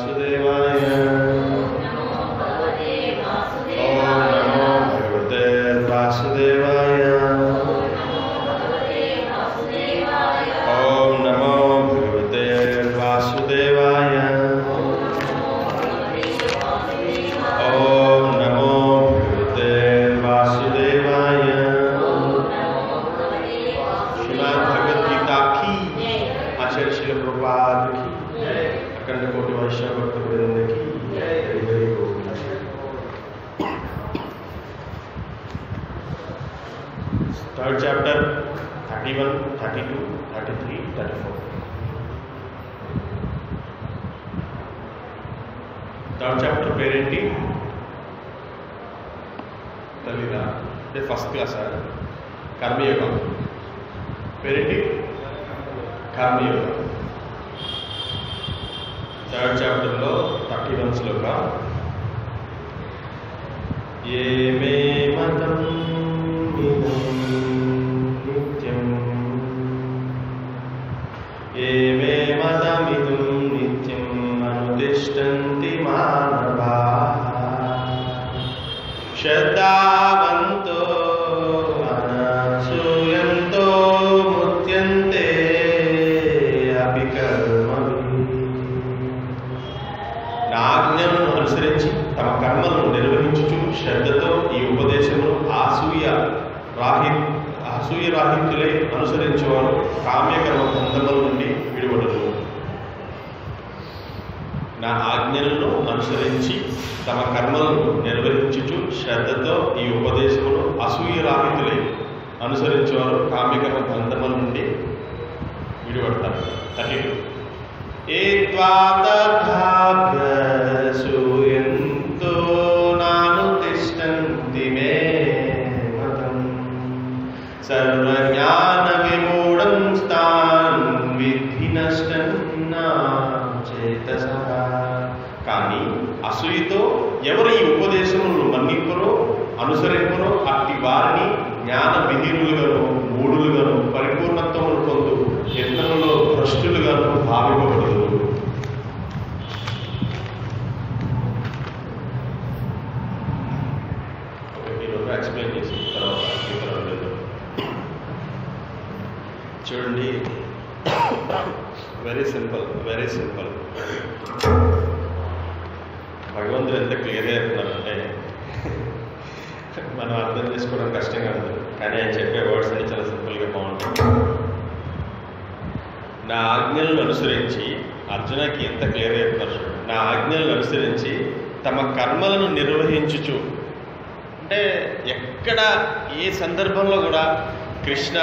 वासुदेवाय। ओम नमो भगवते वासुदेवाय। ओम नमो भगवते वासुदेवाय। ओम नमो भगवते वासुदेवाय। श्रीमद् भगवद गीता की, आचार्य श्रील प्रभुपाद की, अखंड कोटि वैष्णव भक्त वृंद की जय। Third chapter 31, 32, 33, 34। థర్డ్ చాప్టర్ పేరేంటి? తెలీదా? అంటే ఫస్ట్ క్లాస్ కర్మయోగం పేరేంటి? కర్మయోగం. థర్డ్ చాప్టర్లో 31 శ్లోకం. ఏ మే మతం నిత్యం, ఏ మే మతమిదం నిత్యం అనుతిష్టంతి మానవాః శ్రద్ధావంతో అనసూయంతో ముచ్యంతే అపి కర్మభిః. నా ఆజ్ఞలను అనుసరించి తమ కర్మలను నిర్వహించుచు శ్రద్ధతో ఈ ఉపదేశమును అసూయరాహిత్యులై అనుసరించేవారు కామ్యకర్మ బంధముల నుండి విడువడరు. నా ఆజ్ఞలను అనుసరించి తమ కర్మలను నిర్వహించుచు శ్రద్ధతో ఈ ఉపదేశమును అసూయరాహితులై అనుసరించేవారు కామ్యకర్మ బంధముల నుండి విడిపడతారు. 32. ఏ త్వాతభాభ్యసూయంతో నానుతిష్టంతి మే మతం సర్వజ్ఞాన విమూఢం స్థాన్ విద్ధి నష్టం నా చేతసః. కానీ అసూయతో ఎవరు ఈ ఉపదేశములను మన్నింపురో అనుసరింపురో అట్టి వారిని జ్ఞాన విహీనులుగాను మూఢులుగాను పరిపూర్ణత్వమును పొందు యత్నములో భ్రష్టులుగాను భావింపబడదు. ఈరోజు ఎక్స్ప్లెయిన్ చేసి తర్వాత చూడండి. Very simple, very simple. భగవంతుడు ఎంత క్లియర్గా చెప్తున్నారంటే మనం అర్థం చేసుకోవడం కష్టంగా ఉంది, కానీ ఆయన చెప్పే వర్డ్స్ అన్ని చాలా సింపుల్గా బాగుంటుంది. నా ఆజ్ఞలను అనుసరించి, అర్జునకి ఎంత క్లియర్గా చెప్తున్నారు. నా ఆజ్ఞలను అనుసరించి తమ కర్మలను నిర్వహించుచు, అంటే ఎక్కడ ఏ సందర్భంలో కూడా కృష్ణ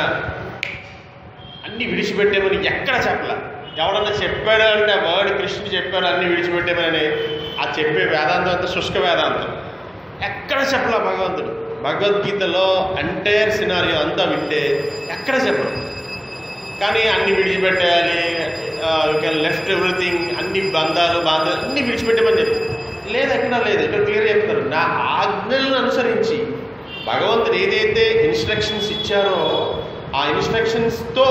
అన్ని విడిచిపెట్టేమని ఎక్కడ చెప్పలే. ఎవడన్నా చెప్పాడు అంటే ఆ వర్డ్ కృష్ణుడు చెప్పాడు అన్ని విడిచిపెట్టేమని, ఆ చెప్పే వేదాంతం అంతా శుష్క వేదాంతం. ఎక్కడ చెప్పలే భగవంతుడు. భగవద్గీతలో ఎంటైర్ సినారియో అంతా వింటే ఎక్కడ చెప్పడు. కానీ అన్ని విడిచిపెట్టేయాలి, యూ కెన్ లెఫ్ట్ ఎవ్రీథింగ్, అన్ని బంధాలు అన్ని విడిచిపెట్టేమని చెప్పి లేదు, ఎక్కడ లేదు. ఇక్కడ క్లియర్ చెప్తారు. నా ఆజ్ఞలను అనుసరించి భగవంతుడు ఏదైతే ఇన్స్ట్రక్షన్స్ ఇచ్చారో ఆ ఇన్స్ట్రక్షన్స్తో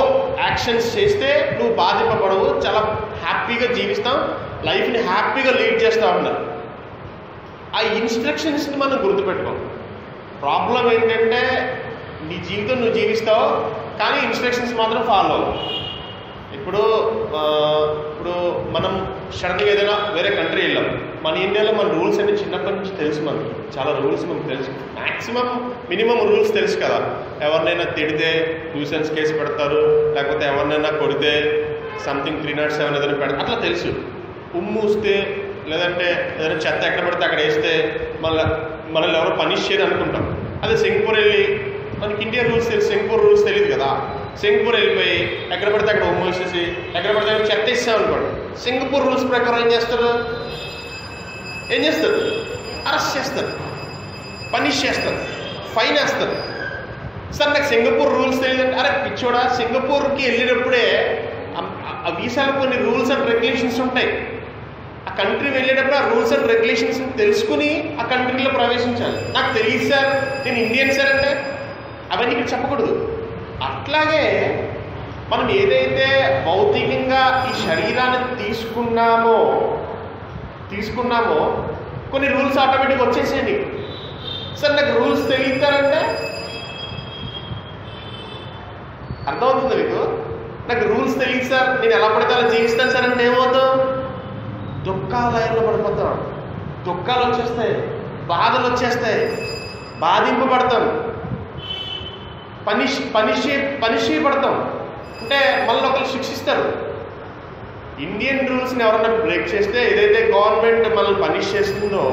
యాక్షన్స్ చేస్తే నువ్వు బాధింపబడవు, చాలా హ్యాపీగా జీవిస్తాం, లైఫ్ని హ్యాపీగా లీడ్ చేస్తావు అన్నారు. ఆ ఇన్స్ట్రక్షన్స్ని మనం గుర్తుపెట్టుకోం. ప్రాబ్లం ఏంటంటే నీ జీవితం నువ్వు జీవిస్తావు కానీ ఇన్స్ట్రక్షన్స్ మాత్రం ఫాలో అవ్వవు. ఇప్పుడు మనం సడన్గా ఏదైనా వేరే కంట్రీ వెళ్ళాం. మన ఇండియాలో మన రూల్స్ అన్ని చిన్నప్పటి నుంచి తెలుసు, మనకి చాలా రూల్స్ మనకు తెలుసు. మ్యాక్సిమం మినిమం రూల్స్ తెలుసు కదా. ఎవరినైనా తిడితే న్యూసెన్స్ కేసు పెడతారు, లేకపోతే ఎవరినైనా కొడితే సంథింగ్ 307 ఏదైనా పెడతారు, అట్లా తెలుసు. ఉమ్మూస్తే లేదంటే ఏదైనా చెత్త ఎక్కడ పడితే అక్కడ వేస్తే మనల్ని ఎవరో పనిష్ చేయరు అనుకుంటాం. అదే సింగపూర్ వెళ్ళి మనకి ఇండియా రూల్స్ తెలుసు, సింగపూర్ రూల్స్ తెలియదు కదా. సింగపూర్ వెళ్ళిపోయి ఎక్కడ పడితే అక్కడ ఉమ్మేసేసి ఎక్కడ పడితే అక్కడ చెత్త ఇస్తాం అనుకోండి. సింగపూర్ రూల్స్ ప్రకారం ఏం చేస్తారు? అరెస్ట్ చేస్తారు, పనిష్ చేస్తారు, ఫైన్ వేస్తారు. సార్ నాకు సింగపూర్ రూల్స్ తెలియదంటే, అరే పిచ్చోడా, సింగపూర్కి వెళ్ళేటప్పుడే ఆ వీసాలో కొన్ని రూల్స్ అండ్ రెగ్యులేషన్స్ ఉంటాయి. ఆ కంట్రీ వెళ్ళేటప్పుడు ఆ రూల్స్ అండ్ రెగ్యులేషన్స్ తెలుసుకుని ఆ కంట్రీలో ప్రవేశించాలి. నాకు తెలియదు సార్, నేను ఇండియన్ సార్ అంటే అవన్నీ ఇక్కడ చెప్పకూడదు. అట్లాగే మనం ఏదైతే భౌతికంగా ఈ శరీరాన్ని తీసుకున్నామో తీసుకున్నామో కొన్ని రూల్స్ ఆటోమేటిక్గా వచ్చేసేయండి. సార్ నాకు రూల్స్ తెలియతారంటే అర్థమవుతుంది మీకు? నాకు రూల్స్ తెలియదు సార్, నేను ఎలా పడితే అలా జీవిస్తాను సార్ అంటే ఏమవుతాం? దుఃఖాలయంలో పడిపోతాం. దుఃఖాలు వచ్చేస్తాయి, బాధలు వచ్చేస్తాయి, బాధింపబడతాం, పనిష్ చేయబడతాం. అంటే మళ్ళీ ఒకరు శిక్షిస్తారు. ఇండియన్ రూల్స్ని ఎవరన్నా బ్రేక్ చేస్తే ఏదైతే గవర్నమెంట్ మనల్ని పనిష్ చేస్తుందో,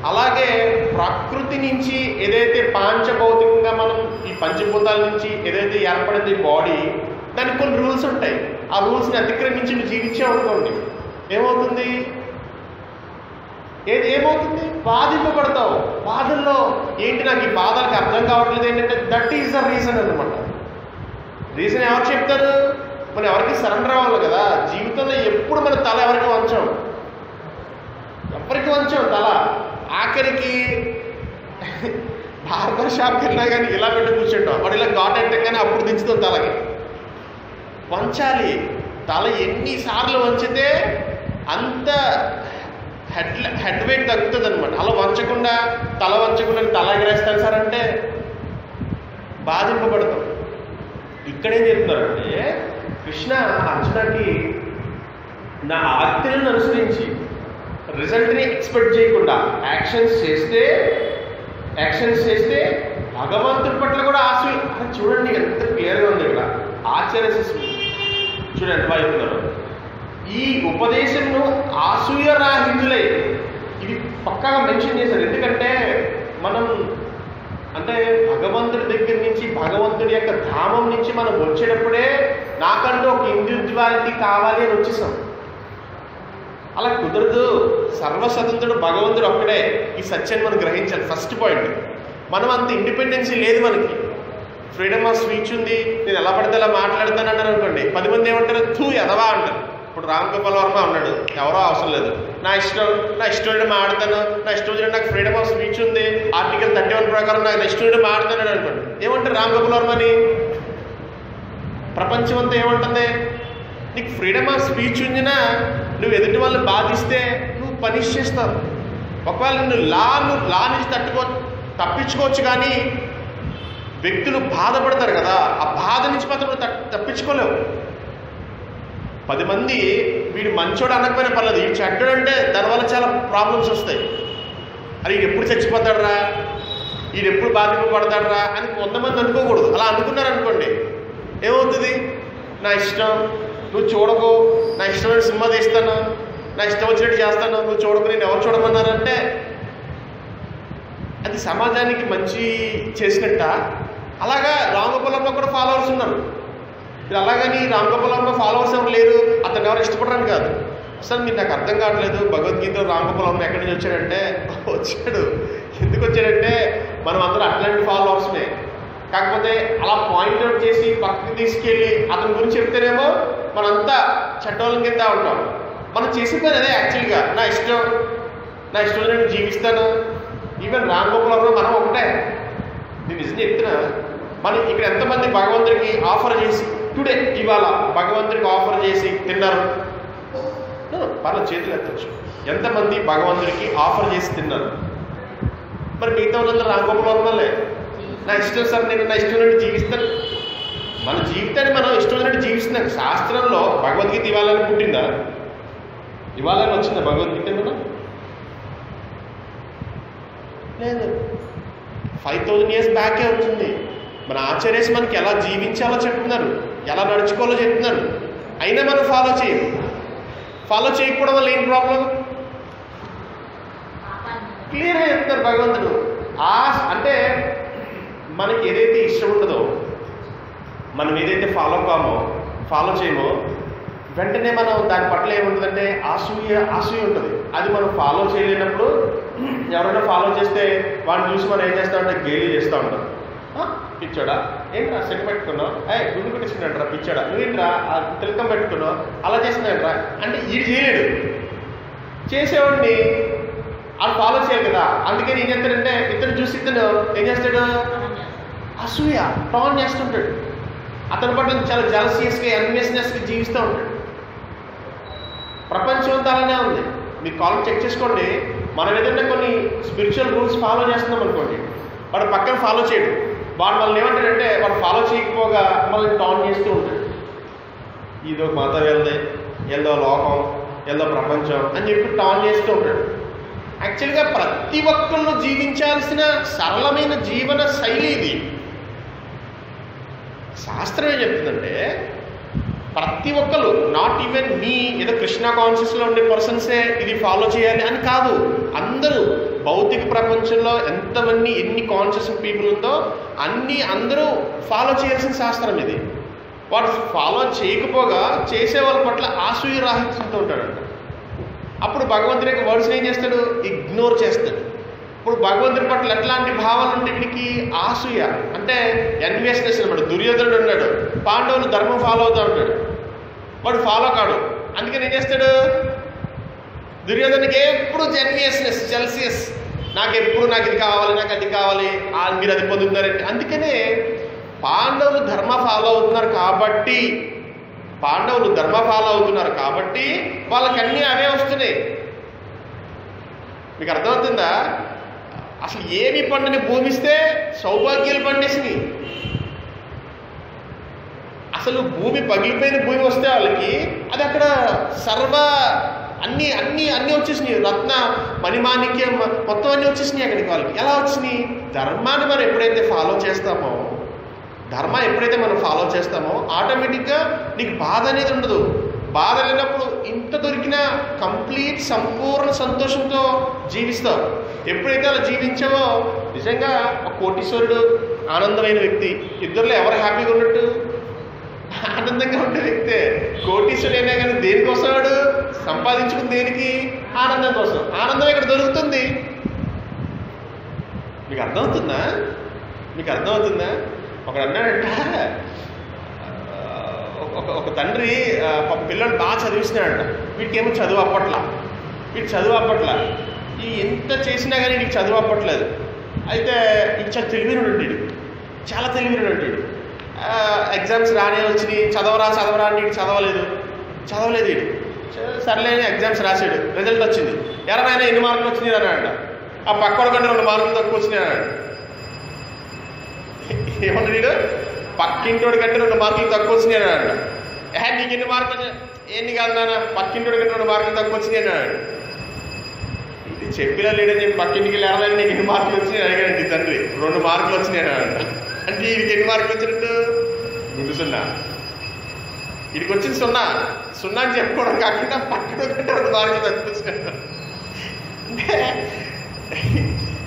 అలాగే ప్రకృతి నుంచి ఏదైతే పాంచభౌతికంగా మనం ఈ పంచభూతాల నుంచి ఏదైతే ఏర్పడింది బాడీ, దానికి కొన్ని రూల్స్ ఉంటాయి. ఆ రూల్స్ని అతిక్రమించి నువ్వు జీవించామనుకోండి ఏమవుతుంది? ఏమవుతుంది? బాధింపబడతావు. బాధల్లో ఏంటి, నాకు ఈ బాధలకు అర్థం కావట్లేదు ఏంటంటే దట్ ఈజ్ ద రీజన్ అనమాట. రీజన్ ఎవరు చెప్తారు? మనం ఎవరికి సరెండర్ అవ్వాలి కదా. జీవితంలో ఎప్పుడు మన తల ఎవరికి వంచాం తల. ఆఖరికి బార్బర్ షాప్కి వెళ్ళినా కానీ ఇలా పెట్టి కూర్చుంటాం, వాడు ఇలా ఘాట్ ఎట్టగానే అప్పుడు దించుతాం తలకి. వంచాలి. తల ఎన్నిసార్లు వంచితే అంత హెడ్ వెయిట్ తగ్గుతుంది అనమాట. అలా వంచకుండా తల ఎగరేస్తాను సార్ అంటే బాధింపబడతాం. ఇక్కడేం చెప్తున్నారంటే కృష్ణ అర్జునకి నా ఆజ్ఞలను అనుసరించి రిజల్ట్ని ఎక్స్పెక్ట్ చేయకుండా యాక్షన్స్ చేస్తే భగవంతుడి పట్ల కూడా ఆశయం. అది చూడండి ఎంత క్లియర్గా ఉంది ఇక్కడ. ఆచార్య శిశువు చూడండి ఎంత బాగా చెప్తున్నారు. ఈ ఉపదేశంను ఆసూయరాహితులై, ఇది పక్కాగా మెన్షన్ చేశారు. ఎందుకంటే మనం అంటే భగవంతుడి దగ్గర నుంచి, భగవంతుడి యొక్క ధామం నుంచి మనం వచ్చేటప్పుడే నాకంటూ ఒక ఇండివిజువాలిటీ కావాలి అని వచ్చేసాం. అలా కుదరదు. సర్వస్వతంత్రుడు భగవంతుడు ఒక్కడే. ఈ సత్యాన్ని మనం గ్రహించాలి. ఫస్ట్ పాయింట్, మనం అంత ఇండిపెండెన్సీ లేదు మనకి. ఫ్రీడమ్ ఆఫ్ స్పీచ్ ఉంది, నేను ఎలా పడితే అలా మాట్లాడతాను అన్నారు అనుకోండి, 10 మంది ఏమంటారు? తూ ఎదవా అంటారు. ఇప్పుడు రామ్ గోపాల్ వర్మ ఉన్నాడు, ఎవరో అవసరం లేదు, నా ఇష్టం మాట్లాడతాను, నా ఇష్టం నాకు ఫ్రీడమ్ ఆఫ్ స్పీచ్ ఉంది, ఆర్టికల్ 31 ప్రకారం నాకు ఇష్టం మాట్లాడతాను అనుకోండి, ఏమంటారు రామ్ గోపాల్ వర్మని? ప్రపంచం అంతా ఏమంటుంది? నీకు ఫ్రీడమ్ ఆఫ్ స్పీచ్ ఉందినా నువ్వు ఎదుటి వాళ్ళని బాధిస్తే నువ్వు పనిష్ చేస్తావు. ఒకవేళ నువ్వు లా నుంచి తప్పించుకోవచ్చు, కానీ వ్యక్తులు బాధపడతారు కదా, ఆ బాధ నుంచి మాత్రం తప్పించుకోలేవు. 10 మంది వీడు మంచోడు అనకపోయినా పర్లేదు, వీడు చెడ్డోడు అంటే దానివల్ల చాలా ప్రాబ్లమ్స్ వస్తాయి. అది వీడు ఎప్పుడు చచ్చిపోతాడరా, వీడు ఎప్పుడు బాధింపబడతాడరా అని 100 మంది అనుకోకూడదు. అలా అనుకున్నారనుకోండి ఏమవుతుంది? నా ఇష్టం, నువ్వు చూడకు, నా ఇష్టమైన సినిమా తీస్తాను, నా ఇష్టం వచ్చినట్టు చేస్తాను, నువ్వు చూడకు, నేను ఎవరు చూడమన్నారంటే అది సమాజానికి మంచి చేసినట్ట. అలాగా రామ్ గోపాల్ వర్మ కూడా ఫాలోవర్స్ ఉన్నారు. మీరు అలాగని రామ్ గోపాల్ వర్మ ఫాలోవర్స్ ఎవరు లేరు, అతను ఎవరు ఇష్టపడరని కాదు. అసలు మీరు నాకు అర్థం కావట్లేదు, భగవద్గీతలో రామ్ గోపాల్ వర్మ ఎక్కడి నుంచి వచ్చాడంటే వచ్చాడు. ఎందుకు వచ్చాడంటే మనం అందరూ అట్లాంటి ఫాలోవర్స్మే. కాకపోతే అలా పాయింట్అవుట్ చేసి పక్కకి తీసుకెళ్ళి అతని గురించి చెప్తేనేమో మనంతా చెడ్డోళ్ళ కింద ఉంటాం. మనం చేసిన పని అదే యాక్చువల్గా. నా ఇష్టం నేను జీవిస్తాను. ఈవెన్ రామ్ గోపాల్ వర్మ మనం ఒకటే. నేను నిజం చెప్తున్నా, మనం ఇక్కడ ఎంతమంది భగవంతుడికి ఆఫర్ చేసి టుడే ఇవాళ భగవంతుడికి ఆఫర్ చేసి తిన్నారు? పర్లేదు చేతులు ఎత్తచ్చు. ఎంతమంది భగవంతుడికి ఆఫర్ చేసి తిన్నారు? మరి మిగతా వాళ్ళందరూ రామ్ గోపాల్ వర్మలే. నా ఇష్టం సార్, నేను నా ఇష్టం నుండి జీవిస్తాను. మన జీవితాన్ని మనం ఇష్టం నుండి జీవిస్తున్నాం. శాస్త్రంలో భగవద్గీత ఇవ్వాలని పుట్టిందా? ఇవ్వాలని వచ్చిందా భగవద్గీత? మనం లేదు, 5000 years బ్యాకే వచ్చింది. మన ఆచార్యస్ మనకి ఎలా జీవించాలో చెప్తున్నారు, ఎలా నడుచుకోవాలో చెప్తున్నారు. అయినా మనం ఫాలో చేయకపోవడం వల్ల ఏం ప్రాబ్లం? క్లియర్గా చెప్తున్నారు భగవంతుడు. అంటే మనకి ఏదైతే ఇష్టం ఉండదో, మనం ఏదైతే ఫాలో చేయమో వెంటనే మనం దాని పట్ల ఏముంటుందంటే ఆసూయ ఉంటుంది. అది మనం ఫాలో చేయలేనప్పుడు ఎవరైనా ఫాలో చేస్తే వాడిని చూసి మనం ఏం చేస్తామంటే గేలీ చేస్తూ ఉంటాం. పిచ్చాడా ఏంట్రా సెట్ పెట్టుకున్నావు, గుండు పెట్టించుకున్నాడు పిచ్చాడా, నువ్వేంట్రా తిలకం పెట్టుకున్నావు, అలా చేస్తున్నాడంట్రా అంటే ఇది చేయలేడు. చేసేవాడిని అది ఫాలో చేయాలి కదా. అందుకని ఏం చేస్తాడంటే ఇతను చూసి ఇతను ఏం చేస్తాడు? అసూయ టాన్ చేస్తుంటాడు. అతని పట్ల చాలా జలసియస్గా ఎన్వియస్నెస్గా జీవిస్తూ ఉంటాడు. ప్రపంచం అంతా అలానే ఉంది. మీరు కాలం చెక్ చేసుకోండి. మనం ఏదైనా కొన్ని స్పిరిచువల్ రూల్స్ ఫాలో చేస్తున్నాం అనుకోండి, వాడు పక్కన ఫాలో చేయడు. వాడు మనల్ని ఏమంటాడంటే వాడు ఫాలో చేయకపోగా మనల్ని టౌన్ చేస్తూ ఉంటాడు. ఇదో మతం వెళ్దే, ఏదో లోకం, ఏదో ప్రపంచం అని చెప్పి టౌన్ చేస్తూ ఉంటాడు. యాక్చువల్గా ప్రతి ఒక్కళ్ళు జీవించాల్సిన సరళమైన జీవన శైలి ఇది. శాస్త్రం ఏం చెప్తుందంటే ప్రతి ఒక్కరు, నాట్ ఈవెన్ మీ ఏదో కృష్ణ కాన్షియస్లో ఉండే పర్సన్సే ఇది ఫాలో చేయాలి అని కాదు. అందరూ భౌతిక ప్రపంచంలో ఎన్ని కాన్షియస్ పీపుల్ ఉందో అందరూ ఫాలో చేయాల్సిన శాస్త్రం ఇది. వాడు ఫాలో చేయకపోగా చేసే వాళ్ళ పట్ల ఆసూయ రాహిత్యంతో ఉంటాడంట. అప్పుడు భగవంతుడి యొక్క వర్డ్స్ని ఏం చేస్తాడు? ఇగ్నోర్ చేస్తాడు. ఇప్పుడు భగవంతుడి పట్ల ఎట్లాంటి భావాలు ఉంటే వీడికి ఆసూయ అంటే ఎన్వియస్నెస్ అనమాట. దుర్యోధనుడు ఉన్నాడు, పాండవులు ధర్మం ఫాలో అవుతూ ఉంటాడు, వాడు ఫాలో కాడు. అందుకని ఏం చేస్తాడు? దుర్యోధనుడికి ఎప్పుడు ఎన్వియస్నెస్, జెల్సియస్, నాకు ఇది కావాలి, నాకు అది కావాలి, మీరు అది పొందుతున్నారంటే. అందుకనే పాండవులు ధర్మ ఫాలో అవుతున్నారు కాబట్టి వాళ్ళకి అన్నీ అవే వస్తున్నాయి. మీకు అర్థమవుతుందా? అసలు ఏమి పండుని భూమిస్తే సౌభాగ్యాలు పండేసినాయి. అసలు భూమి పగిలిపోయిన భూమి వస్తే వాళ్ళకి అది అక్కడ అన్నీ వచ్చేసినాయి. రత్న మణిమాణిక్యం మొత్తం అన్నీ వచ్చేసినాయి అక్కడికి వాళ్ళకి. ఎలా వచ్చినాయి? ధర్మాన్ని మనం ఎప్పుడైతే ఫాలో చేస్తామో ఆటోమేటిక్గా నీకు బాధ అనేది ఉండదు. బాధ లేనప్పుడు ఇంత దొరికినా కంప్లీట్ సంపూర్ణ సంతోషంతో జీవిస్తావు. ఎప్పుడైతే అలా జీవించావో నిజంగా ఒక కోటీశ్వరుడు, ఆనందమైన వ్యక్తి, ఇద్దరిలో ఎవరు హ్యాపీగా ఉన్నట్టు? ఆనందంగా ఉండే వ్యక్తే. కోటీశ్వరుడు అయినా కానీ దేనికోసం వాడు సంపాదించుకుని దేనికి? ఆనందం కోసం. ఆనందం ఇక్కడ దొరుకుతుంది. మీకు అర్థమవుతుందా? ఒకడు అన్నాడంట, ఒక తండ్రి పిల్లలు బాగా చదివిస్తున్నాడంట. వీడికేమో చదువు అప్పట్ల. ఈ ఎంత చేసినా కానీ నీకు చదువు అప్పట్లేదు. అయితే ఇటు తెలివినుడు, చాలా తెలివినుడు. ఎగ్జామ్స్ రానే వచ్చినాయి, చదవరా అని వీడు చదవలేదు వీడు. సర్లే ఎగ్జామ్స్ రాశాడు, రిజల్ట్ వచ్చింది. ఎవరైనా ఎన్ని మార్కులు వచ్చినాయి అన్నాడు. ఆ పక్కన కంటే 2 మార్కులు తక్కువ వచ్చినాయి అన్నాడు. ఏమన్నా వీడు? పక్కింటోడి కంటే 2 మార్కులు తక్కువ వచ్చినాయి అన్నాడు. నీకు ఎన్ని మార్కులు? ఎన్ని కాదు నాన్న, పక్కింటోడి కంటే 2 మార్కులు తక్కువ వచ్చినాయి అన్నాడు. ఇది చెప్పినా లేడని చెప్పి పక్కింటికి వెళ్ళాలని నీకు ఎన్ని మార్కులు వచ్చినాయి అడిగాడండి తండ్రి. 2 మార్కులు వచ్చినాయి అన్నాడు. అంటే వీడికి ఎన్ని మార్కులు వచ్చినట్టు? గుండు 0. వీడికి వచ్చింది 0 అని చెప్పుకోవడం కాకుండా పక్కన కంటే 2 మార్కులు తక్కువ వచ్చినాడు. అంటే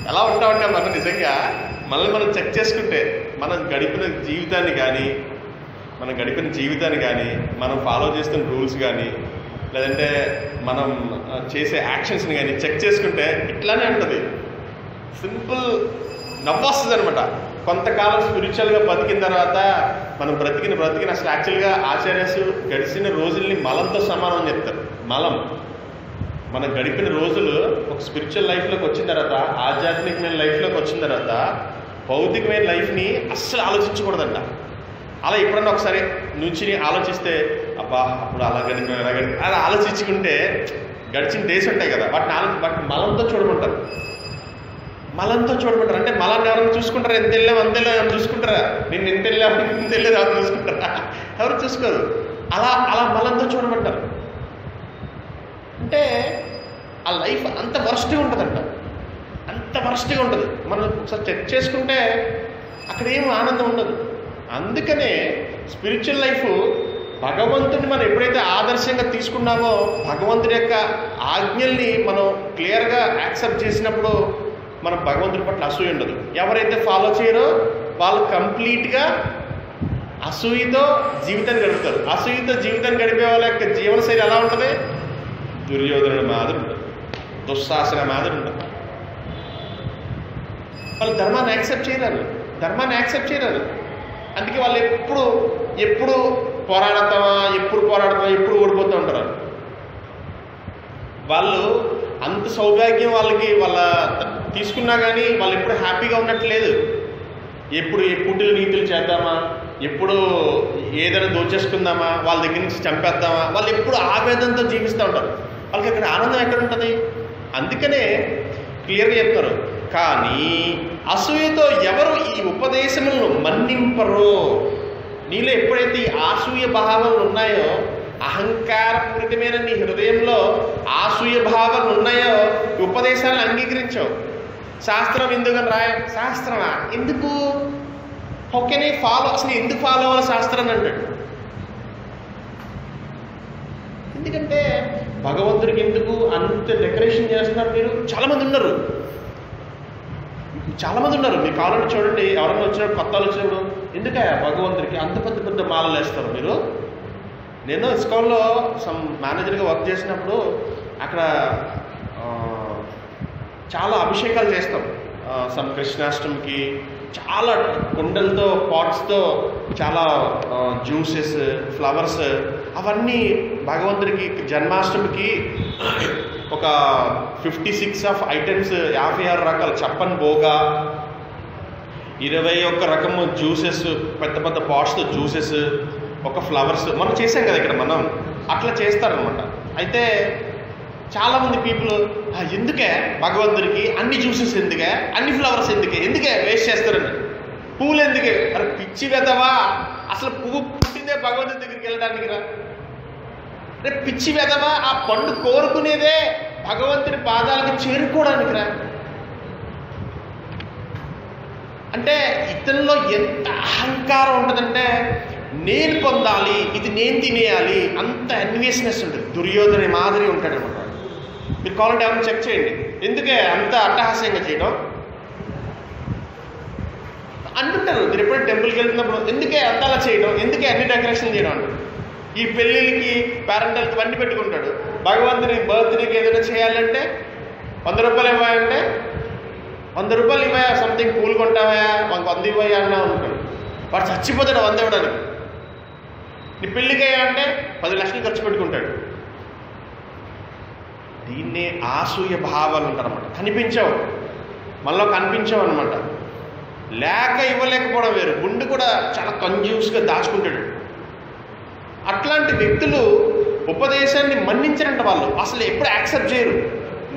ఎలా ఉంటామంటే మనం నిజంగా మనల్ని మనం చెక్ చేసుకుంటే మనం గడిపిన జీవితాన్ని కానీ మనం ఫాలో చేస్తున్న రూల్స్ కానీ లేదంటే మనం చేసే యాక్షన్స్ని కానీ చెక్ చేసుకుంటే ఇట్లానే ఉంటుంది. సింపుల్ నవ్వొస్తుంది అనమాట. కొంతకాలం స్పిరిచువల్గా బతికిన తర్వాత మనం బ్రతికిన అసలు యాక్చువల్గా ఆచార్యస్ గడిచిన రోజుల్ని మలంతో సమానం అని చెప్తారు. మనం గడిపిన రోజులు ఒక స్పిరిచువల్ లైఫ్లోకి వచ్చిన తర్వాత, ఆధ్యాత్మికమైన లైఫ్లోకి వచ్చిన తర్వాత భౌతికమైన లైఫ్ని అస్సలు ఆలోచించకూడదంట. అలా ఎప్పుడన్నా ఒకసారి నుంచి ఆలోచిస్తే అబ్బా అప్పుడు అలా గడిపి అలా ఆలోచించుకుంటే గడిచిన డేస్ ఉంటాయి కదా, వాటిని మలంతో చూడమంటారు. అంటే మలాన్ని ఎవరైనా చూసుకుంటారా? ఎంత వెళ్ళాం ఎవరు చూసుకుంటారా? నిన్ను ఎంత వెళ్ళావు ఇంత వెళ్ళేది ఎవరు చూసుకుంటారా? ఎవరు చూసుకోరు. అలా మలంతో చూడమంటారు. అంటే ఆ లైఫ్ అంత వరస్ట్గా ఉంటుందంట, మనం ఒకసారి చెక్ చేసుకుంటే అక్కడ ఏం ఆనందం ఉండదు. అందుకనే స్పిరిచువల్ లైఫ్ భగవంతుని మనం ఎప్పుడైతే ఆదర్శంగా తీసుకున్నామో, భగవంతుడి యొక్క ఆజ్ఞల్ని మనం క్లియర్గా యాక్సెప్ట్ చేసినప్పుడు మనం భగవంతుడి పట్ల అసూయ ఉండదు. ఎవరైతే ఫాలో చేయరో వాళ్ళు కంప్లీట్గా అసూయతో జీవితాన్ని గడుపుతారు. అసూయతో జీవితాన్ని గడిపే వాళ్ళ యొక్క జీవనశైలి ఎలా ఉంటుంది? దుర్యోధనుడి మాదిరి ఉంటుంది, దుశ్శాసన మాదిరి ఉంటుంది. వాళ్ళు ధర్మాన్ని యాక్సెప్ట్ చేయలేరు. అందుకే వాళ్ళు ఎప్పుడు పోరాడతామా, ఎప్పుడు ఓడిపోతూ ఉంటారు. వాళ్ళు అంత సౌభాగ్యం వాళ్ళకి తీసుకున్నా కానీ వాళ్ళు ఎప్పుడు హ్యాపీగా ఉన్నట్లేదు. ఎప్పుడు పుట్టులు నీతులు చేద్దామా, ఎప్పుడు ఏదైనా దోచేసుకుందామా, వాళ్ళ దగ్గర నుంచి చంపేద్దామా, వాళ్ళు ఎప్పుడు ఆవేదనతో జీవిస్తూ ఉంటారు. వాళ్ళకి అక్కడ ఆనందం ఎక్కడ ఉంటుంది? అందుకనే క్లియర్గా చెప్తారు, కానీ అసూయతో ఎవరు ఈ ఉపదేశములను మన్నింపరో, నీలో ఎప్పుడైతే ఈ ఆసూయ భావాలు ఉన్నాయో, అహంకారపూరితమైన నీ హృదయంలో ఆసూయ భావాలు ఉన్నాయో, ఉపదేశాలను అంగీకరించావు. శాస్త్రం ఎందుకని శాస్త్రమా ఎందుకు? How can I follow? అసలు ఎందుకు ఫాలో అవ్వాలి శాస్త్రాన్ని అంటాడు. ఎందుకంటే భగవంతుడికి ఎందుకు అంత డెకరేషన్ చేస్తున్నారు? మీరు చాలామంది ఉన్నారు మీరు కావాలంటే చూడండి, ఎవరైనా వచ్చినప్పుడు కొత్త వాళ్ళు వచ్చినప్పుడు ఎందుకే భగవంతుడికి అంత పెద్ద పెద్ద మాలలు వేస్తారు మీరు? నేను ఇస్కాన్లో సమ్ మేనేజర్గా వర్క్ చేసినప్పుడు అక్కడ చాలా అభిషేకాలు చేస్తాం. సమ్ కృష్ణాష్టమికి చాలా కుండలతో పాట్స్తో చాలా జ్యూసెస్, ఫ్లవర్స్ అవన్నీ భగవంతుడికి జన్మాష్టమికి ఒక 56 ఆఫ్ ఐటమ్స్, 56 రకాల చప్పన్ భోగా, 21 రకము జ్యూసెస్, పెద్ద పెద్ద పాట్స్తో జ్యూసెస్, ఒక ఫ్లవర్స్ మనం చేసాం కదా ఇక్కడ. మనం అట్లా చేస్తారనమాట. అయితే చాలామంది పీపుల్ ఎందుకే భగవంతుడికి అన్ని జ్యూసెస్ ఎందుకే, అన్ని ఫ్లవర్స్ ఎందుకే వేస్ట్ చేస్తారని, పువ్వులు ఎందుకే? అరే పిచ్చి వెదవా, అసలు పువ్వు పుట్టిందే భగవంతుడి దగ్గరికి వెళ్ళడానికి రా. రే పిచ్చి వెదవా, ఆ పండు కోరుకునేదే భగవంతుడి పాదాలకు చేరుకోవడానికి రా. అంటే ఇతనిలో ఎంత అహంకారం ఉంటుందంటే, నేను పొందాలి, ఇది నేను తినేయాలి, అంత ఎన్వియస్నెస్ ఉంటుంది. దుర్యోధన మాదిరి ఉంటాడు అనమాట. మీరు కావాలంటే ఎవరైనా చెక్ చేయండి, ఎందుకే అంత అట్టహాస్యంగా చేయడం అంటుంటారు. మీరు ఎప్పుడైనా టెంపుల్కి వెళ్తున్నప్పుడు ఎందుకే అంత అలా చేయడం, ఎందుకే అన్ని డెకరేషన్ చేయడం అంటారు. ఈ పెళ్ళిళ్ళకి పేరెంటల్కి ఇవన్నీ పెట్టుకుంటాడు. భగవంతుని బర్త్డేకి ఏదైనా చేయాలంటే 100 రూపాయలు ఇవ్వాలంటే 100 రూపాయలు ఇవ్వయా, సంథింగ్ పూలు కొంటావా, 100 ఇవ్వయా అన్నా ఉంటాడు. వాడు చచ్చిపోతాడు 100 ఇవ్వడానికి. నీ పెళ్ళికి అయ్యా అంటే 10 లక్షలు ఖర్చు పెట్టుకుంటాడు. దీన్నే ఆసూయ భావాలు ఉంటారన్నమాట. కనిపించవు, మనలో కనిపించవు అనమాట. లేక ఇవ్వలేకపోవడం వేరు, గుండు కూడా చాలా కంజ్యూస్గా దాచుకుంటాడు. అట్లాంటి వ్యక్తులు ఉపదేశాన్ని మన్నించరంట. వాళ్ళు అసలు ఎప్పుడు యాక్సెప్ట్ చేయరు.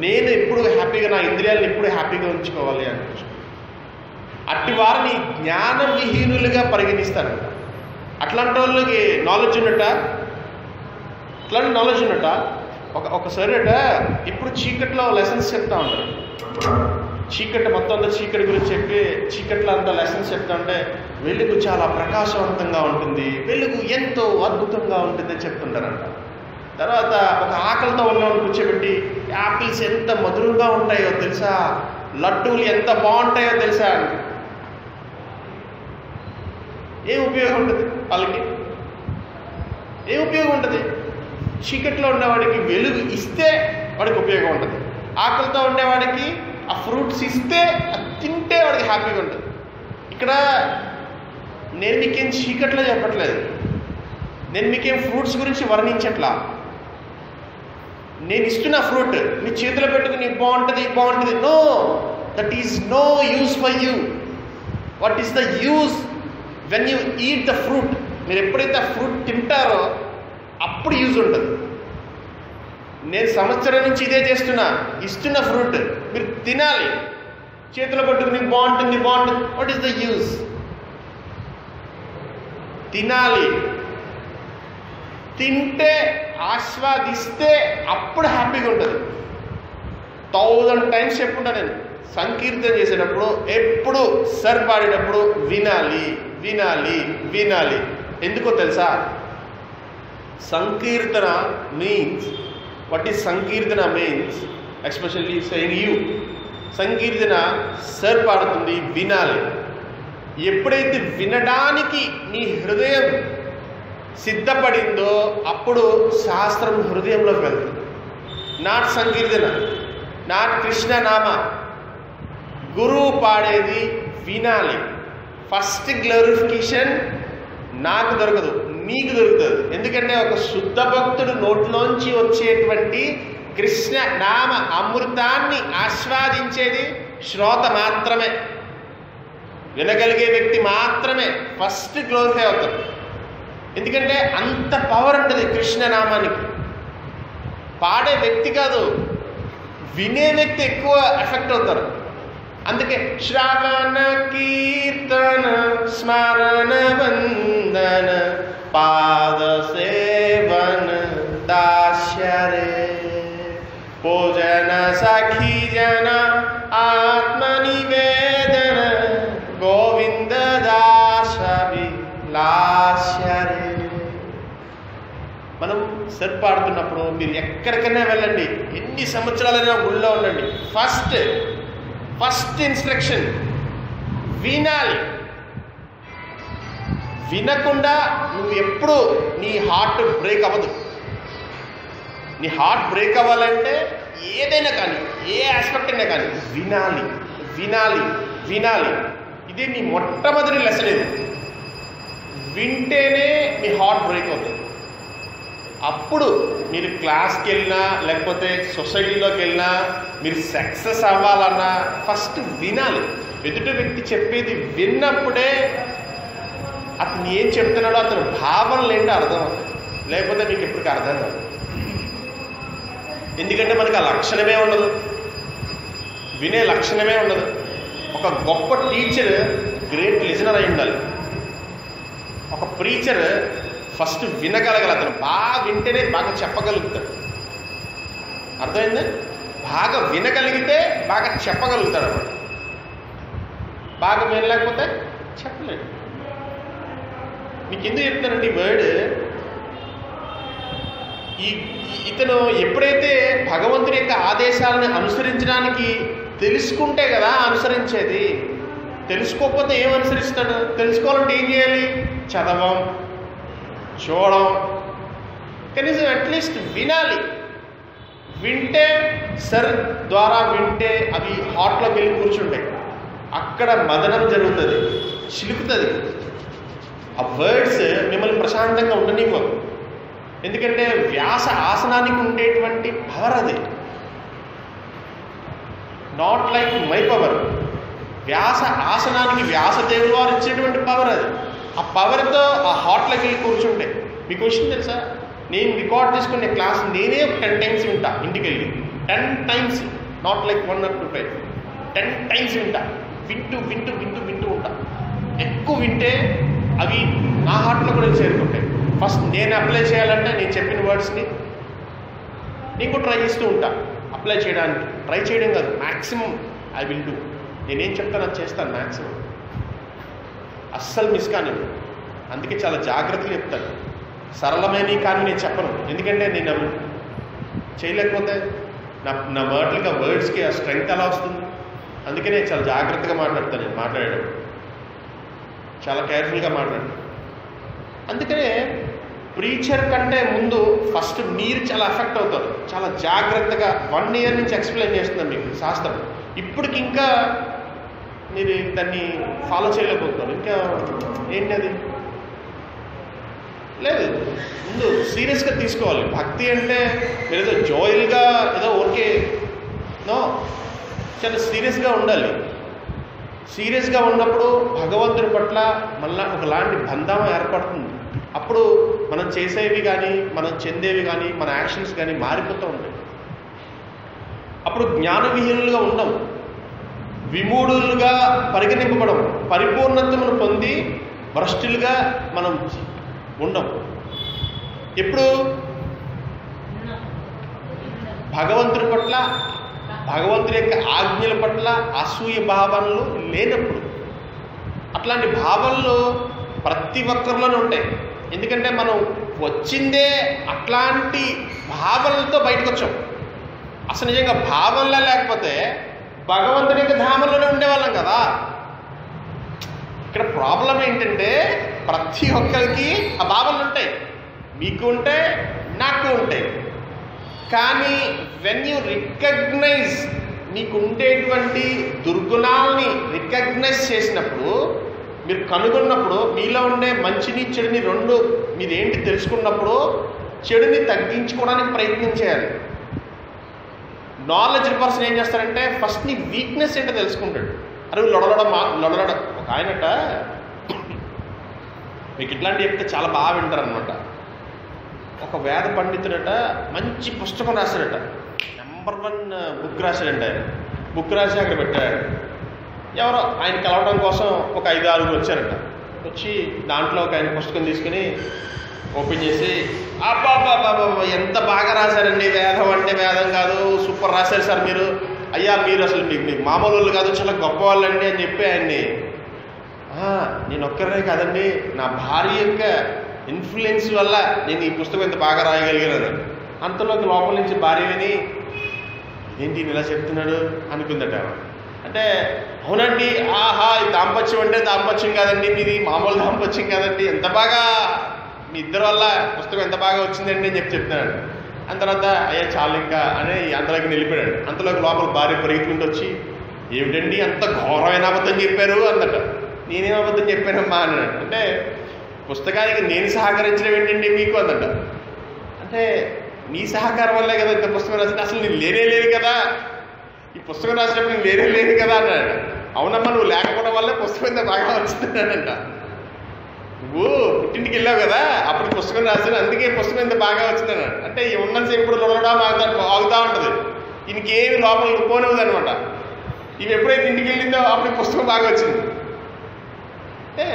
నేను ఎప్పుడు హ్యాపీగా, నా ఇంద్రియాలను ఎప్పుడు హ్యాపీగా ఉంచుకోవాలి అని. అట్టి వారిని జ్ఞాన విహీనులుగా పరిగణిస్తారంట. అట్లాంటి వాళ్ళకి నాలెడ్జ్ ఉన్నట్ట, అట్లాంటి నాలెడ్జ్ ఉన్నట్ట. ఒకసారి అట ఇప్పుడు చీకట్లో లెసన్స్ చెప్తా ఉంటారు. చీకటి మొత్తం అంతా చీకటి గురించి చెప్పి చీకట్లో అంతా లెసన్స్ చెప్తా ఉంటే, వెలుగు చాలా ప్రకాశవంతంగా ఉంటుంది, వెలుగు ఎంతో అద్భుతంగా ఉంటుంది అని చెప్తుంటారంట. తర్వాత ఒక ఆకలితో ఉన్నవాడిని కూర్చోబెట్టి యాపిల్స్ ఎంత మధురంగా ఉంటాయో తెలుసా, లడ్డూలు ఎంత బాగుంటాయో తెలుసా అని. ఏం ఉపయోగం ఉంటుంది వాళ్ళకి? ఏం ఉపయోగం ఉంటుంది? చీకట్లో ఉండేవాడికి వెలుగు ఇస్తే వాడికి ఉపయోగం ఉంటుంది. ఆకలితో ఉండేవాడికి ఆ ఫ్రూట్స్ ఇస్తే అది తింటే వాడికి హ్యాపీగా ఉంటుంది. ఇక్కడ నేను మీకేం చీకట్లో చెప్పట్లేదు, నేను మీకేం ఫ్రూట్స్ గురించి వర్ణించట్లా. నేను ఇస్తున్న ఫ్రూట్ మీ చేతిలో పెట్టుకుని బాగుంటుంది. No, that is no use for you. What is the use when you eat the fruit? మీరు ఎప్పుడైతే ఆ ఫ్రూట్ తింటారో అప్పుడు యూజ్ ఉంటుంది. నేను సంవత్సరం నుంచి ఇదే చేస్తున్నా, ఇస్తున్న ఫ్రూట్ మీరు తినాలి, చేతిలో పట్టుకుని బాగుంటుంది. What is the use? తినాలి, తింటే ఆస్వాదిస్తే అప్పుడు హ్యాపీగా ఉంటుంది. 1000 టైమ్స్ చెప్పుంటా నేను సంకీర్తన చేసేటప్పుడు, ఎప్పుడు సర్ పాడేటప్పుడు వినాలి. ఎందుకో తెలుసా? సంకీర్తన means, what is Sankirtana means, especially saying you. Sankirtana sir పాడుతుంది, వినాలి. ఎప్పుడైతే వినడానికి నీ హృదయం సిద్ధపడిందో అప్పుడు శాస్త్రం హృదయంలోకి వెళ్తుంది. Not Sankirtana, not కృష్ణనామ. గురువు పాడేది వినాలి. ఫస్ట్ గ్లోరిఫికేషన్ నాకు దొరకదు, మీకు దొరుకుతుంది. ఎందుకంటే ఒక శుద్ధ భక్తుడు నోట్లోంచి వచ్చేటువంటి కృష్ణ నామ అమృతాన్ని ఆస్వాదించేది శ్రోత మాత్రమే, వినగలిగే వ్యక్తి మాత్రమే ఫస్ట్ గ్లోరిఫై అవుతాడు. ఎందుకంటే అంత పవర్ ఉంటుంది కృష్ణనామానికి. పాడే వ్యక్తి కాదు, వినే వ్యక్తి ఎక్కువ ఎఫెక్ట్ అవుతారు. అందుకే శ్రవణ కీర్తన స్మరణ వందన పాద సేవన దాస్యరే భోజన సఖీ జన ఆత్మనివేదన గోవింద దాస విలాస్యరే. మనం సెట్ పాడుతున్నప్పుడు మీరు ఎక్కడికైనా వెళ్ళండి, ఎన్ని సంవత్సరాలైనా గుళ్ళో ఉండండి, ఫస్ట్ ఇన్స్ట్రక్షన్ వినాలి. వినకుండా నువ్వు ఎప్పుడు నీ హార్ట్ బ్రేక్ అవ్వదు. నీ హార్ట్ బ్రేక్ అవ్వాలంటే ఏదైనా కానీ, ఏ ఆస్పెక్ట్ అయినా కానీ వినాలి వినాలి వినాలి. ఇది నీ మొట్టమొదటి లెసన్. ఇది వింటేనే మీ హార్ట్ బ్రేక్ అవుతుంది. అప్పుడు మీరు క్లాస్కి వెళ్ళినా లేకపోతే సొసైటీలోకి వెళ్ళినా మీరు సక్సెస్ అవ్వాలన్నా ఫస్ట్ వినాలి. ఎదుటి వ్యక్తి చెప్పేది విన్నప్పుడే అతను ఏం చెప్తున్నాడో అతను భావనలు ఏంటో అర్థం అవుతుంది. లేకపోతే మీకు ఎప్పటికీ అర్థం కాదు. ఎందుకంటే మనకి ఆ లక్షణమే ఉండదు, వినే లక్షణమే ఉండదు. ఒక గొప్ప టీచర్ గ్రేట్ లిజనర్ అయి ఉండాలి. ఒక ప్రీచర్ ఫస్ట్ వినగలగాలి. అతను బాగా వింటేనే బాగా చెప్పగలుగుతాడు. అర్థమైందా? బాగా వినగలిగితే బాగా చెప్పగలుగుతాడు అన్నమాట. బాగా వినలేకపోతే చెప్పలేడు. మీకు ఎందుకు చెప్తానండి ఈ వర్డ్? ఇతను ఎప్పుడైతే భగవంతుని యొక్క ఆదేశాలను అనుసరించడానికి తెలుసుకుంటే కదా అనుసరించేది. తెలుసుకోకపోతే ఏం అనుసరిస్తాడు? తెలుసుకోవాలంటే ఏం చేయాలి? చదవం, చూడడం, కనీసం అట్లీస్ట్ వినాలి. వింటే సర్ ద్వారా వింటే అవి హార్ట్లోకి వెళ్ళి కూర్చుంటాయి. అక్కడ మదనం జరుగుతుంది, చిలుకుతుంది. ఆ వర్డ్స్ మిమ్మల్ని ప్రశాంతంగా ఉండనివ్వవు. ఎందుకంటే వ్యాస ఆసనానికి ఉండేటువంటి పవర్ అది. Not like my power. Vyasa ఆసనానికి వ్యాసదేవుడు వారు ఇచ్చేటువంటి పవర్ అది. ఆ పవర్తో ఆ హార్ట్లోకి వెళ్ళి కూర్చుంటే. మీకు విషయం తెలుసా? నేను రికార్డ్ చేసుకునే క్లాస్ నేనే 10 times వింటా. ఇంటికి వెళ్ళి 10 times, not like 1 or 2 times, 10 times వింటా. వింటూ వింటూ వింటూ వింటూ ఉంటా. ఎక్కువ వింటే అవి నా హార్ట్లో కూడా చేరుకుంటాయి. ఫస్ట్ నేను అప్లై చేయాలంటే నేను చెప్పిన వర్డ్స్ని నేను కూడా ట్రై చేస్తూ ఉంటా అప్లై చేయడానికి. ట్రై చేయడం కాదు, మ్యాక్సిమం ఐ విల్ డూ. నేనేం చెప్తాను అది చేస్తాను మ్యాక్సిమం. అస్సలు మిస్ కాను. అందుకే చాలా జాగ్రత్తగా చెప్తాను. సరళమైనవి కానీ నేను చెప్పను. ఎందుకంటే నేను చేయలేకపోతే నా వర్డ్స్కి ఆ స్ట్రెంగ్త్ ఎలా వస్తుంది? అందుకే నేను చాలా జాగ్రత్తగా మాట్లాడతాను. నేను మాట్లాడడం చాలా కేర్ఫుల్గా మాట్లాడతాను. అందుకనే ప్రీచర్ కంటే ముందు ఫస్ట్ మీరు చాలా ఎఫెక్ట్ అవుతారు. చాలా జాగ్రత్తగా 1 year నుంచి ఎక్స్ప్లెయిన్ చేస్తున్నాను మీకు శాస్త్రం. ఇప్పటికి ఇంకా మీరు దాన్ని ఫాలో చేయలేకపోతున్నారు. ఇంకా ఏంటి అది లేదు. ముందు సీరియస్గా తీసుకోవాలి. భక్తి అంటే మీరు ఏదో జోయిల్గా ఏదో ఓకే నో, చాలా సీరియస్గా ఉండాలి. సీరియస్గా ఉన్నప్పుడు భగవంతుడి పట్ల మళ్ళా ఒకలాంటి బంధం ఏర్పడుతుంది. అప్పుడు మనం చేసేవి కానీ మనం చెందేవి కానీ మన యాక్షన్స్ కానీ మారిపోతూ ఉంటాయి. అప్పుడు జ్ఞానవిహీనులుగా ఉండం, విమూఢులుగా పరిగణింపబడం, పరిపూర్ణతను పొంది భ్రష్టులుగా మనం ఉండం. ఎప్పుడు భగవంతుడి పట్ల, భగవంతుడి యొక్క ఆజ్ఞల పట్ల అసూయ భావనలు లేనప్పుడు. అట్లాంటి భావనలు ప్రతి ఒక్కరిలోనే ఉంటాయి. ఎందుకంటే మనం వచ్చిందే అట్లాంటి భావనలతో బయటకు వచ్చాం. అసలు నిజంగా భావనలే లేకపోతే భగవంతుడి యొక్క ధామంలోనే ఉండేవాళ్ళం కదా. ఇక్కడ ప్రాబ్లం ఏంటంటే ప్రతి ఒక్కరికి ఆ భావనలు ఉంటాయి. మీకు ఉంటాయి, నాకు ఉంటాయి. కానీ వెన్ యూ రికగ్నైజ్, మీకు ఉండేటువంటి దుర్గుణాలని రికగ్నైజ్ చేసినప్పుడు, మీరు కనుగొన్నప్పుడు, మీలో ఉండే మంచిని చెడుని రెండు మీరేంటి తెలుసుకున్నప్పుడు చెడుని తగ్గించుకోవడానికి ప్రయత్నం చేయాలి. నాలెడ్జ్ పర్సన్ ఏం చేస్తారంటే ఫస్ట్ నీ వీక్నెస్ ఏంటో తెలుసుకుంటాడు. అరే లొడలడం ఒక ఆయనట మీకు ఇట్లాంటి చెప్తే చాలా బాగా వింటారు అనమాట. ఒక వేద పండితుడట మంచి పుస్తకం రాశాడట, నెంబర్ 1 బుక్ రాశాడంట. ఆయన బుక్ రాసి అక్కడ పెట్టాడు. ఎవరో ఆయన కలవడం కోసం ఒక 5-6 వచ్చారట. వచ్చి దాంట్లో ఒక ఆయన పుస్తకం తీసుకుని ఓపెన్ చేసి, అబ్బా ఎంత బాగా రాశారండి, వేదం అంటే వేదం కాదు, సూపర్ రాశారు సార్ మీరు, అయ్యా మీరు అసలు మీకు మామూలు వాళ్ళు కాదు, చాలా గొప్ప వాళ్ళండి అని చెప్పి ఆయన్ని. నేను ఒక్కరే కాదండి, నా భార్య యొక్క ఇన్ఫ్లుయెన్స్ వల్ల నేను ఈ పుస్తకం ఎంత బాగా రాయగలిగాను. అంతలోకి లోపల నుంచి భార్య విని, ఏంటి ఇలా చెప్తున్నాడు అనుకుందట. అంటే అవునండి, ఆహా ఇది దాంపత్యం అంటే దాంపత్యం కాదండి, మీది మామూలు దాంపత్యం కాదండి, ఎంత బాగా మీ ఇద్దరి వల్ల పుస్తకం ఎంత బాగా వచ్చిందండి అని చెప్తున్నాడు. అంత తర్వాత అయ్యా చాలు ఇంకా అని అంతలోకి నిలిపాడు. అంతలోకి లోపల భార్య పరిగెత్తుకుంటూ వచ్చి, ఏమిటండి అంత ఘోరమైన అబద్ధం చెప్పారు అందట. నేనేం అబద్ధం చెప్పానమ్మా అన్నాడు. అంటే పుస్తకానికి నేను సహకరించడం ఏంటండి మీకు అందట. అంటే నీ సహకారం వల్లే కదా ఇంత పుస్తకం రాసింది, అసలు నేను లేనే లేదు కదా, ఈ పుస్తకం రాసినప్పుడు నేను లేనే లేదు కదా అన్నాడు. అవునమ్మా నువ్వు లేకపోవడం వల్లే పుస్తకం ఇంత బాగా వచ్చిందన్నాడంట. నువ్వు పుట్టింటికి వెళ్ళావు కదా, అప్పుడు పుస్తకం రాశాను, అందుకే పుస్తకం ఇంత బాగా వచ్చిందన్నాడు. అంటే ఉన్నంతసేపు ఇప్పుడు లొడడా ఆగుతూ ఉంటుంది, ఇంకేమి లోపల పోనివ్వదు అనమాట. ఇవి ఎప్పుడైతే ఇంటికి వెళ్ళిందో అప్పుడు పుస్తకం బాగా వచ్చింది. అంటే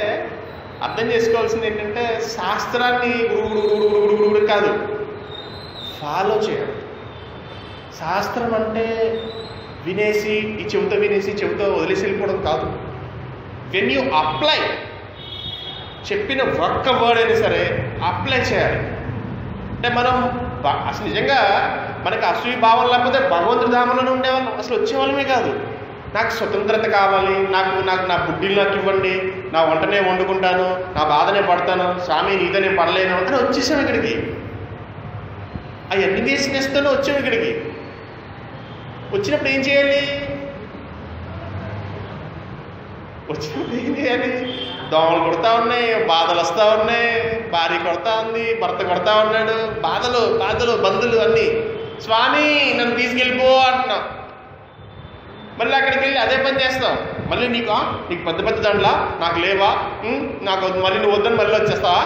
అర్థం చేసుకోవాల్సింది ఏంటంటే శాస్త్రాన్ని గుడుగుడు కాదు, ఫాలో చేయాలి. శాస్త్రం అంటే వినేసి ఈ చెవితో వినేసి చెవితో వదిలేసి వెళ్ళిపోవడం కాదు. వెన్ యూ అప్లై, చెప్పిన ఒక్క వర్డ్ అయినా సరే అప్లై చేయాలి. అంటే మనం అసలు నిజంగా మనకు అసూయ భావం లేకపోతే భగవంతుడి ధామంలోనే ఉండేవాళ్ళం, అసలు వచ్చేవాళ్ళమే కాదు. నాకు స్వతంత్రత కావాలి, నాకు నా బుడ్డిలు నాకు ఇవ్వండి, నా వంటనే వండుకుంటాను, నా బాధనే పడతాను, స్వామి నీతోనే పడలేను అని వచ్చేసాం ఇక్కడికి. అవన్నీ వేసినేస్తూనే వచ్చాం ఇక్కడికి. వచ్చినప్పుడు ఏం చేయాలి? వచ్చినప్పుడు ఏం చేయాలి? దోమలు కొడతా ఉన్నాయి, బాధలు వస్తూ ఉన్నాయి, భార్య కొడతా ఉంది, భర్త కొడతా ఉన్నాడు, బాధలు బంధులు అన్నీ. స్వామి నన్ను తీసుకెళ్ళిపో అంటున్నాం. మళ్ళీ అక్కడికి వెళ్ళి అదే పని చేస్తాం. మళ్ళీ నీకు పెద్ద దండలా, నాకు లేవా, నాకు మళ్ళీ నువ్వు వద్దని మళ్ళీ వచ్చేస్తావా?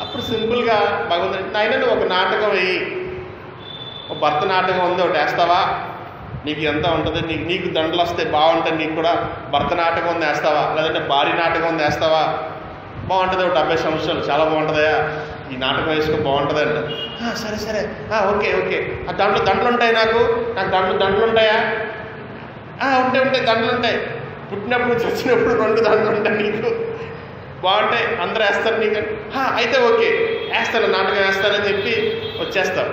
అప్పుడు సింపుల్గా భగవంతుడు, నాయన నువ్వు ఒక నాటకం వేయి, ఒక భర్త నాటకం ఉంది ఒకటి వేస్తావా, నీకు ఎంత ఉంటుంది, నీకు దండలు వస్తే బాగుంటుంది, నీకు కూడా భర్త నాటకం ఉంది వేస్తావా, లేదంటే భార్య నాటకం ఉంది వేస్తావా, బాగుంటుంది, ఒక 70 సంవత్సరాలు చాలా బాగుంటుందయా, ఈ నాటకం వేసుకో బాగుంటుంది అంట. సరే ఓకే ఆ దండలు ఉంటాయి, నాకు దండలు ఉంటాయా? ఉంటాయి దండలు ఉంటాయి, పుట్టినప్పుడు చచ్చినప్పుడు 2 దండలు ఉంటాయి, నీకు బాగుంటాయి, అందరూ వేస్తారు నీకు. అయితే ఓకే వేస్తాను, నాటకం వేస్తానని చెప్పి వచ్చేస్తావు.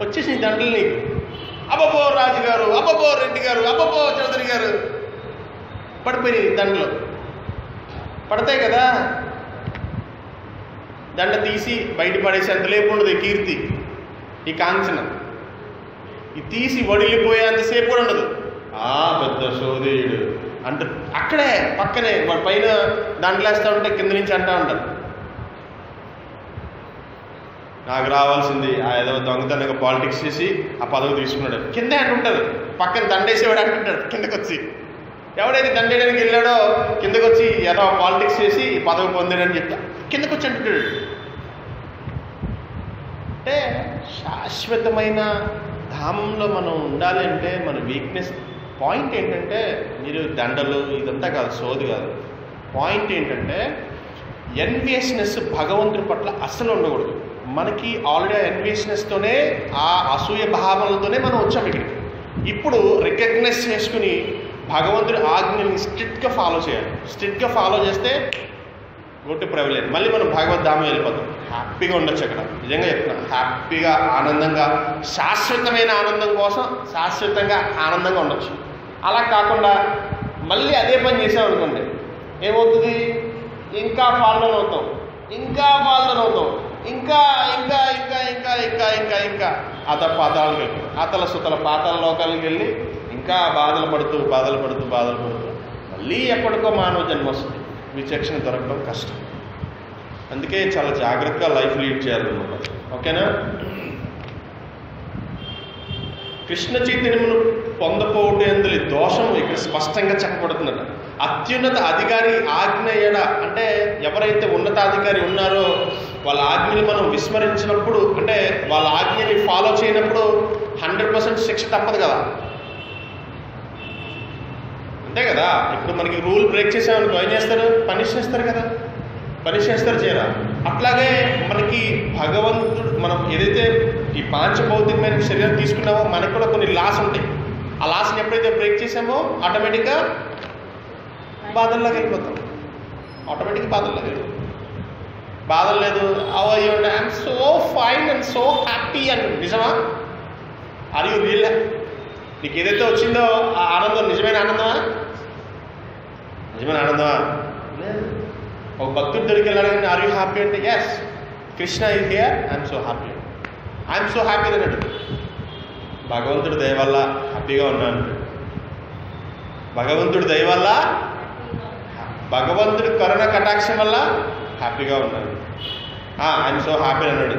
వచ్చేసి నీ దండలు నీకు. అబ్బబ్బో రాజుగారు, అబ్బబ్బో రెడ్డి గారు, అబ్బబ్బో చౌదరి గారు, పడిపోయినాయి దండలు. పడతాయి కదా, దండ తీసి బయట పడేసేంత లేకుండదు ఈ కీర్తి, ఈ కాంచన. ఇది తీసి వడిలిపోయేంతసేపు కూడా ఉండదు. పెద్ద సోదయుడు అంటారు. అక్కడే పక్కనే వాడి పైన దండలేస్తూ ఉంటే కింద నుంచి అంటూ ఉంటారు, నాకు రావాల్సింది ఏదో దొంగతనంగా పాలిటిక్స్ చేసి ఆ పదవి తీసుకున్నాడు కిందే అంటుంటారు. పక్కన దండేసేవాడు అంటుంటాడు కిందకు వచ్చి. ఎవడైతే దండేయడానికి వెళ్ళాడో కిందకు వచ్చి ఏదో పాలిటిక్స్ చేసి ఈ పదవి పొందాడని చెప్తా కిందకు వచ్చి అంటుంటాడు. అంటే శాశ్వతమైన ధామంలో మనం ఉండాలి అంటే మన వీక్నెస్ పాయింట్ ఏంటంటే, మీరు దండలు ఇదంతా కాదు, సోది కాదు. పాయింట్ ఏంటంటే ఎన్వియస్నెస్ భగవంతుడి పట్ల అస్సలు ఉండకూడదు. మనకి ఆల్రెడీ ఎన్వియస్నెస్తోనే ఆ అసూయ భావనలతోనే మనం వచ్చాము ఇక్కడికి. ఇప్పుడు రికగ్నైజ్ చేసుకుని భగవంతుడి ఆజ్ఞని స్ట్రిక్ట్గా ఫాలో చేయాలి. స్ట్రిక్ట్గా ఫాలో చేస్తే గొట్టు ప్రెవలెంట్ మళ్ళీ మనం భగవద్ధామం వెళ్ళిపోతాం. హ్యాపీగా ఉండొచ్చు అక్కడ. నిజంగా చెప్తున్నాను, హ్యాపీగా ఆనందంగా శాశ్వతమైన ఆనందం కోసం శాశ్వతంగా ఆనందంగా ఉండొచ్చు. అలా కాకుండా మళ్ళీ అదే పని చేసామనుకోండి ఏమవుతుంది, ఇంకా ఫాల్లోన్ అవుతాం, ఇంకా పాతాలకు వెళ్ళి అతల సుతల పాతాల లోకాలకు వెళ్ళి ఇంకా బాధలు పడుతూ మళ్ళీ ఎప్పటికో మానవ జన్మ వస్తుంది. విచక్షణ దొరకడం కష్టం. అందుకే చాలా జాగ్రత్తగా లైఫ్ లీడ్ చేయాలన్నమాట. ఓకేనా? కృష్ణ చైతన్యమును పొందపోవటం ఎందులో దోషం ఇక్కడ స్పష్టంగా చెప్పబడుతుందట. అత్యున్నత అధికారి ఆజ్ఞ ఎడ, అంటే ఎవరైతే ఉన్నతాధికారి ఉన్నారో వాళ్ళ ఆజ్ఞని మనం విస్మరించినప్పుడు, అంటే వాళ్ళ ఆజ్ఞని ఫాలో చేయనప్పుడు 100% శిక్ష తప్పదు కదా. అంతే కదా. ఇప్పుడు మనకి రూల్ బ్రేక్ చేసామనుకో ఏం చేస్తారు? పనిష్ చేస్తారు కదా. పనిష్ చేస్తారు చేయరా? అట్లాగే మనకి భగవంతుడు, మనం ఏదైతే ఈ పాంచభౌతికమైన శరీరం తీసుకున్నామో మనకు కూడా కొన్ని లాస్ ఉంటాయి. ఆ లాస్ని ఎప్పుడైతే బ్రేక్ చేసామో ఆటోమేటిక్గా బాధల్లోకి వెళ్ళిపోతాం. ఆటోమేటిక్గా బాధల్లోకి వెళ్ళిపోతాం. బాధలు లేదు, I'm so fine and so happy అని. నిజమా? Are you real? నీకు ఏదైతే వచ్చిందో ఆ ఆనందం నిజమైన ఆనందమా? నిజమైన ఆనందమా? లేదు. ఒక భక్తుడి దగ్గరికి వెళ్ళాడు కానీ ఆర్ యూ హ్యాపీ అంటే yes, Krishna is here, I'm so happy. I'm so happy అన్నాడు. భగవంతుడి దయ వల్ల హ్యాపీగా ఉన్నాను. భగవంతుడి దయ వల్ల, భగవంతుడి కరుణ కటాక్షం వల్ల హ్యాపీగా ఉన్నాను. ఐఎమ్ సో హ్యాపీ అన్నాడు.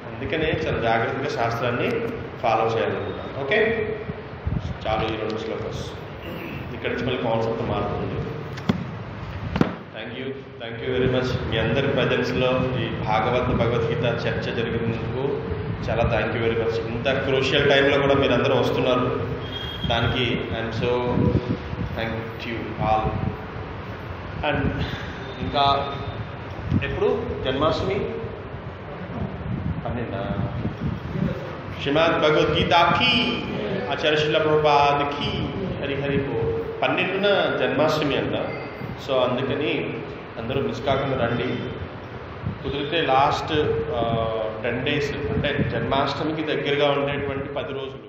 అందుకనే చాలా జాగ్రత్తగా శాస్త్రాన్ని ఫాలో చేయాలనుకుంటాను. ఓకే, చాలు ఈ 2 శ్లోకస్. ఇక్కడి నుంచి మళ్ళీ కాన్సెప్ట్ మారుతుంది. Thank you very much. మీ అందరి ప్రజెన్స్లో ఈ భగవద్గీత చర్చ జరిగినందుకు చాలా థ్యాంక్ యూ వెరీ మచ్. ఇంత క్రూషియల్ టైంలో కూడా మీరు అందరూ వస్తున్నారు, దానికి I'm so thank you all. And ఇంకా ఎప్పుడు జన్మాష్టమి? 12 శ్రీమద్ భగవద్గీతకి ఆచార్య శ్రీల ప్రభుపాదకి హరి హరి బో. 12న జన్మాష్టమి అంట. సో అందుకని అందరూ మిస్ కాకుండా రండి. కుదిరితే లాస్ట్ 10 days, అంటే జన్మాష్టమికి దగ్గరగా ఉండేటువంటి 10 రోజులు